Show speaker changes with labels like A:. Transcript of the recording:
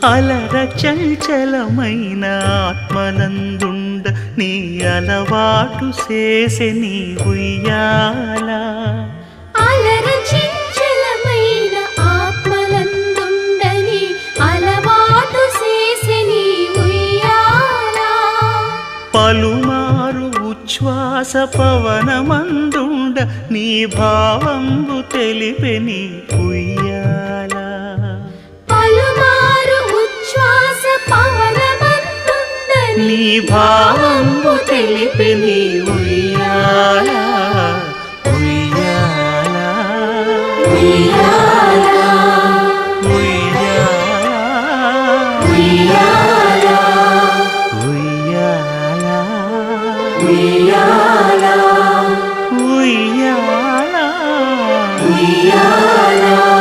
A: అలర చంచలమైన ఆత్మనందుండ నీ అలవాటు చేసే నీ ఉయ్యాల.
B: అలర చంచలమైన ఆత్మనందుండ నీ అలవాటు చేసే నీ ఉయ్యాల.
A: పలుమారు ఉచ్ఛ్వాస పవనమందుండ నీ భావంబు తెలిపే నీ ఉయ్యాల.
B: పలుమారు ఉచ్ఛ్వాస పవనమందుండ
A: నీ భావంబు తెలిపే నీ ఉయ్యాల. ఉయ్యాల
B: ఉయ్యాల
A: ఉయ్యాల
B: ఉయ్యాల
A: ఉయ్యాల
B: ఉయ్యాల
A: ఉయ్యాల
B: ఉయ్యాల.